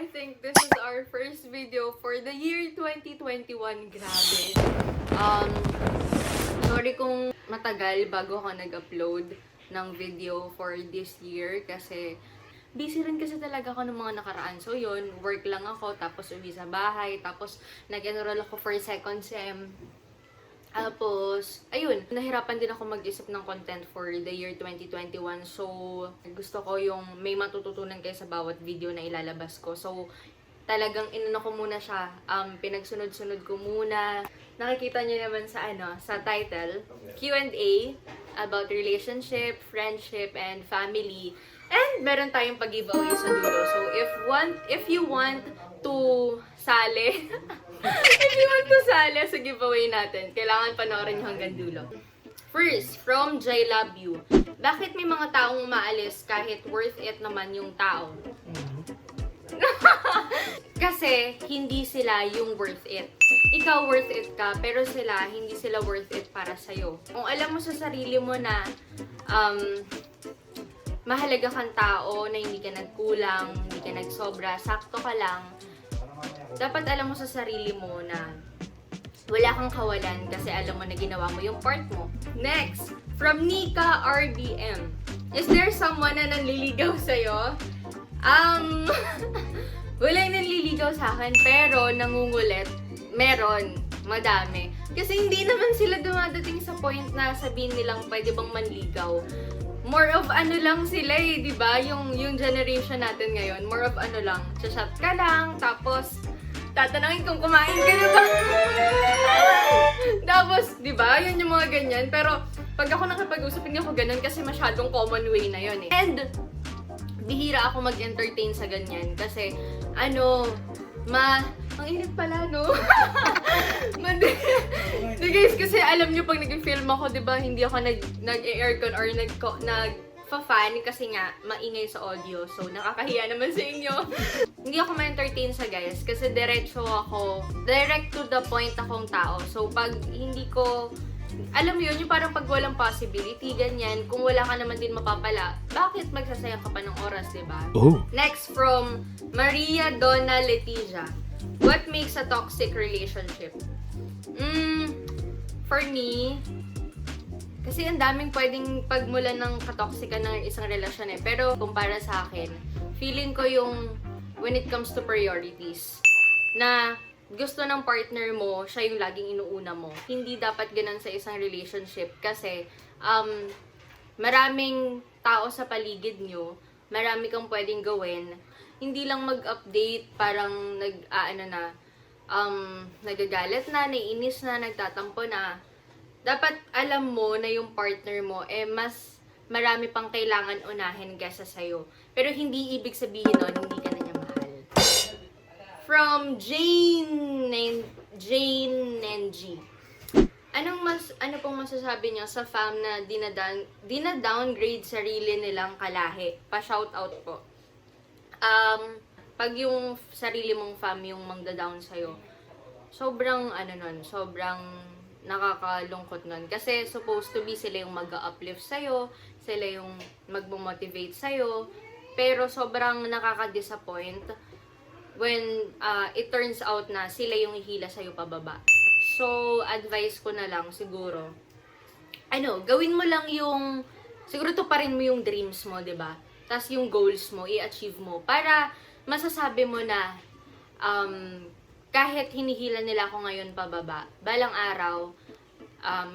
think this is our first video for the year 2021. Grabe. Sorry kung matagal bago ako nag-upload ng video for this year kasi busy rin kasi talaga ako ng mga nakaraan. So yun, work lang ako, tapos uwi sa bahay, tapos nag-enroll ako for second sem. Tapos, ayun, nahirapan din ako mag-isip ng content for the year 2021. So, gusto ko yung may matututunan kayo sa bawat video na ilalabas ko. So, talagang inano ko muna siya, pinagsunod-sunod ko muna. Nakikita niyo naman sa sa title, Q&A about relationship, friendship, and family. And meron tayong pag-giveaway sa dulo. So, if you want to sali, if you want to sali sa giveaway natin, kailangan panoorin nyo hanggang dulo. First, from J Love You. Bakit may mga taong umaalis kahit worth it naman yung tao? Kasi hindi sila yung worth it. Ikaw worth it ka, pero hindi sila worth it para sa'yo. Kung alam mo sa sarili mo na mahalaga kang tao, na hindi ka nagkulang, hindi ka nagsobra, sakto ka lang, dapat alam mo sa sarili mo na wala kang kawalan kasi alam mo na ginawa mo yung part mo. Next, from Nika RDM. Is there someone na nanliligaw sa'yo? Wala yung nanliligaw sa akin, pero nangungulit. Meron. Madami. Kasi hindi naman sila dumadating sa point na sabihin nilang pwede bang manligaw. More of lang sila di ba? Yung generation natin ngayon, more of lang. Chat ka lang, tapos tatanungin kung kumain ka na ba. Tapos, di ba? Yun yung mga ganyan. Pero, pag ako nakapag-usap, hindi ako ganun kasi masyadong common way na yun eh. And, bihira ako mag-entertain sa ganyan kasi, ang init pala, no? Di guys, kasi alam nyo pag nag-film ako, di ba, hindi ako nag-aircon or nag-fan kasi nga, maingay sa audio. So, nakakahiya naman sa inyo. Hindi ako ma-entertain sa guys kasi direct to the point akong tao. So, pag hindi ko, alam mo yun, yung parang pag walang possibility, ganyan, kung wala ka naman din mapapala, bakit magsasayang ka pa ng oras, di ba? Oh. Next, from Maria Donna Leticia. What makes a toxic relationship? For me, kasi ang daming pwedeng pagmulan ng katoxican ng isang relasyon eh. Pero kumpara sa akin, feeling ko yung when it comes to priorities, na gusto ng partner mo, siya yung laging inuuna mo. Hindi dapat ganun sa isang relationship kasi maraming tao sa paligid nyo, marami kang pwedeng gawin. Hindi lang mag-update, parang nagagalit na, naiinis na, nagtatampo na. Dapat alam mo na yung partner mo, mas marami pang kailangan unahin kaysa sa'yo. Pero hindi ibig sabihin nun, hindi ka na niya mahal. From Jane and G. Ano pong masasabi niyo sa fam na dina-downgrade sarili nilang kalahi? Pa-shoutout po. Pag yung sarili mong fam yung mangda-down sa'yo, sobrang nakakalungkot nun. Kasi supposed to be sila yung mag-uplift sa'yo, sila yung mag-motivate sa'yo, pero sobrang nakaka-disappoint when it turns out na sila yung ihila sa'yo pababa. So, advice ko na lang siguro, gawin mo lang yung, siguro tuparin mo yung dreams mo, diba? Tapos yung goals mo, i-achieve mo. Para masasabi mo na, kahit hinihila nila ako ngayon pababa, balang araw,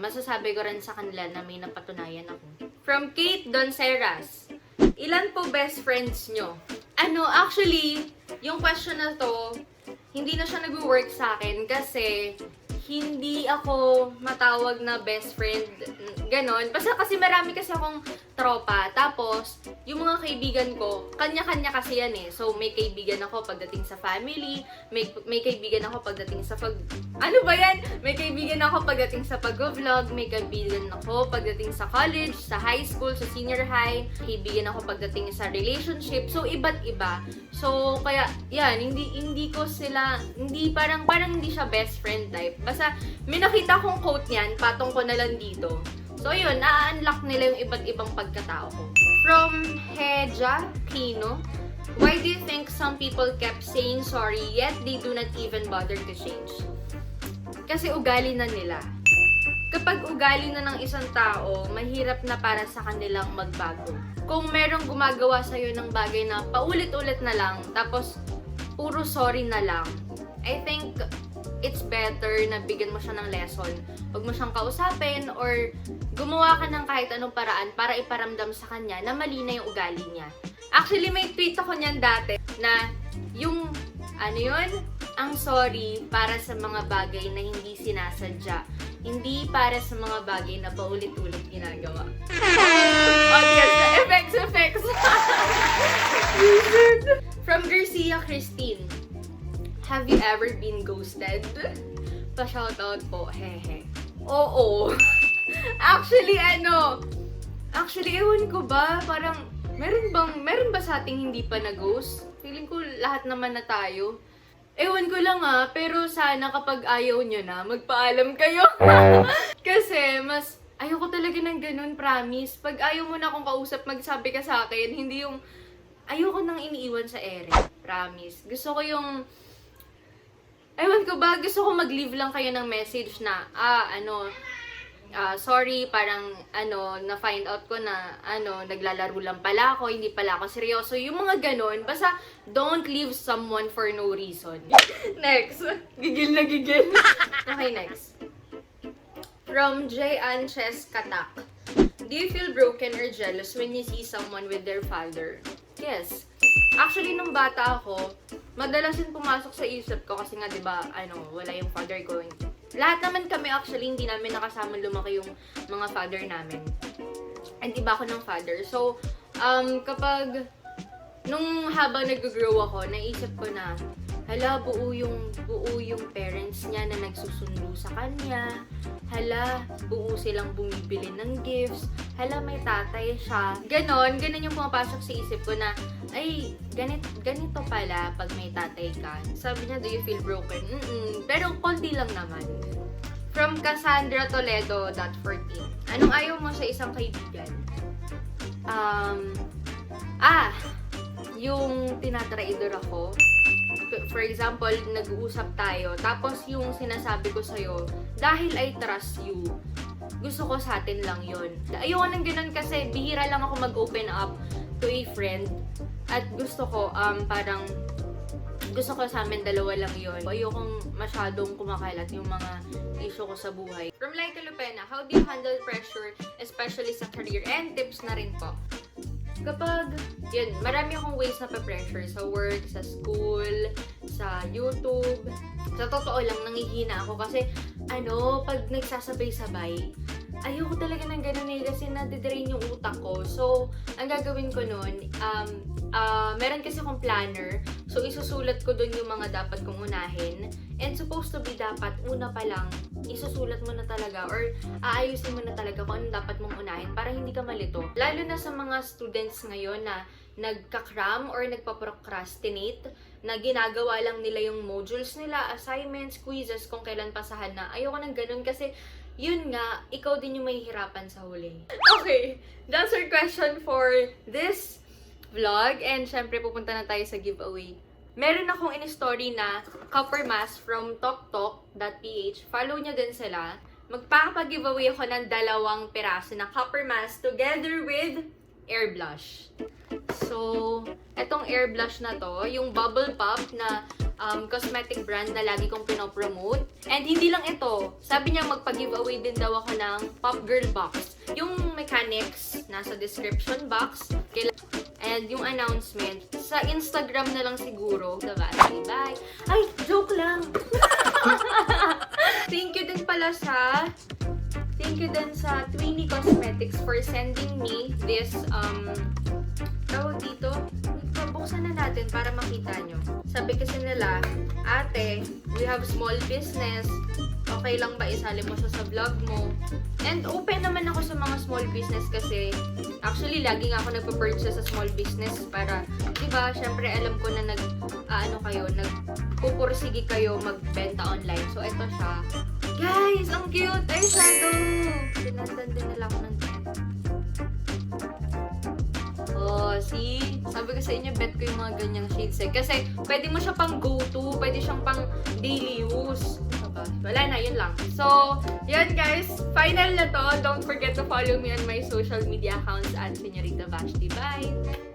masasabi ko rin sa kanila na may napatunayan ako. From Kate Donceras. Ilan po best friends nyo? Actually, yung question na to, hindi na siya nag-work sa akin kasi hindi ako matawag na best friend, ganon. Basta kasi marami kasi akong tropa. Tapos, yung mga kaibigan ko, kanya-kanya kasi yan eh. So, may kaibigan ako pagdating sa family, may kaibigan ako pagdating sa May kaibigan ako pagdating sa pag-vlog, may kaibigan ako pagdating sa college, sa high school, sa senior high, kaibigan ako pagdating sa relationship. So, iba't iba. So, kaya, yan, hindi ko sila, parang hindi siya best friend type. Basta, may nakita kong quote niyan, patong ko na lang dito. So, yun, na-unlock nila yung iba't ibang pagkatao ko. From Heja Kino, why do you think some people kept saying sorry yet they do not even bother to change? Kasi ugali na nila. Kapag ugali na ng isang tao, mahirap na para sa kanilang magbago. Kung merong gumagawa sa'yo ng bagay na paulit-ulit na lang, tapos puro sorry na lang, I think it's better na bigyan mo siya ng lesson. Huwag mo siyang kausapin or gumawa ka ng kahit anong paraan para iparamdam sa kanya na mali na yung ugali niya. Actually, may tweet ako niyan dati na yung, ang sorry para sa mga bagay na hindi sinasadya. Hindi para sa mga bagay na paulit-ulit ginagawa. Audience, effects! From Garcia Christine. Have you ever been ghosted? Pa-shoutout po, hehe. Oo. Actually, ewan ko ba, parang, meron ba sa ating hindi pa na-ghost? Feeling ko lahat naman na tayo. Ewan ko lang pero sana kapag ayaw nyo na, magpaalam kayo. Kasi, ayoko talaga ng ganun, promise. Pag ayaw mo na akong kausap, magsabi ka sa akin, hindi yung, ayoko nang iniiwan sa ere, promise. Gusto ko yung, ewan ko ba, gusto ko mag-leave lang kayo ng message na, sorry, parang, na-find out ko na, naglalaro lang pala ako, hindi pala ako seryoso. Yung mga ganun, basta, don't leave someone for no reason. Next. Gigil na gigil. Okay, next. From J. Anches Katak. Do you feel broken or jealous when you see someone with their father? Yes. Actually, nung bata ako, madalas din pumasok sa isip ko kasi nga, di ba, wala yung father ko. Lahat naman kami actually, hindi namin nakasama lumaki yung mga father namin. And iba ako ng father. So, kapag, nung habang nag-grow ako, naisip ko na, hala, buo yung parents niya na nagsusundo sa kanya. Hala, buo silang bumibili ng gifts. Hala, may tatay siya. Ganon yung pumapasok sa isip ko na, ay, ganito pala pag may tatay ka. Sabi niya, do you feel broken? Pero konti lang naman. From Cassandra Toledo, .14. Anong ayaw mo sa isang kaibigan? Yung tinatraidor ako. For example, nag-uusap tayo, tapos yung sinasabi ko sa'yo, dahil I trust you, gusto ko sa atin lang yun. Ayoko nang ganun kasi bihira lang ako mag-open up to a friend. At gusto ko, gusto ko sa amin dalawa lang yun. Ayokong masyadong kumakalat yung mga issue ko sa buhay. From Laika Lupena, how do you handle pressure, especially sa career? And tips na rin po. Kapag, marami akong ways na pa-pressure sa work, sa school, sa YouTube. Sa totoo lang, nangihina ako kasi, pag nagsasabay-sabay, ayoko talaga ng ganun kasi nadidrain yung utak ko. So, ang gagawin ko nun, meron kasi akong planner. So, isusulat ko dun yung mga dapat kong unahin. And supposed to be dapat, una pa lang, isusulat mo na talaga or aayusin mo na talaga kung ano dapat mong unahin para hindi ka malito. Lalo na sa mga students ngayon na nagka-cram or nagpa-procrastinate, na ginagawa lang nila yung modules nila, assignments, quizzes, kung kailan pasahan na. Ayoko ng ganun kasi yun nga, ikaw din yung mahihirapan sa huli. Okay, that's our question for this vlog. And syempre, pupunta na tayo sa giveaway. Meron akong in-story na copper mask from toktok.ph. Follow nyo din sila. Magpapag-giveaway ako ng 2 piraso na copper mask together with air blush. So, etong air blush na to, yung Bubble Pop na cosmetic brand na lagi kong pinopromote. And hindi lang ito. Sabi niya magpag-giveaway din daw ako ng Pop Girl Box. Yung mechanics, nasa description box. And yung announcement, sa Instagram na lang siguro. Diba? Bye! Ay, joke lang! Thank you din sa Twinny Cosmetics for sending me this, tawag dito, buksan na natin para makita nyo. Sabi kasi nila, ate, we have small business. Okay lang ba isali mo siya sa vlog mo? And open naman ako sa mga small business kasi actually lagi nga ako nagpa-purchase sa small business para, diba, syempre alam ko na nagpupursige kayo magbenta online. So, ito siya. Guys, ang cute! Eyeshadow! Sinandan din nila ako ng 10. Oh, see? Sabi ko sa inyo, bet ko yung mga mga ganyang shades eh. Kasi pwede mo siya pang go-to, pwede siyang pang daily use. Diba? Wala na, yun lang. So, yun guys, final na to. Don't forget to follow me on my social media accounts at Señorita Vashti. Bye!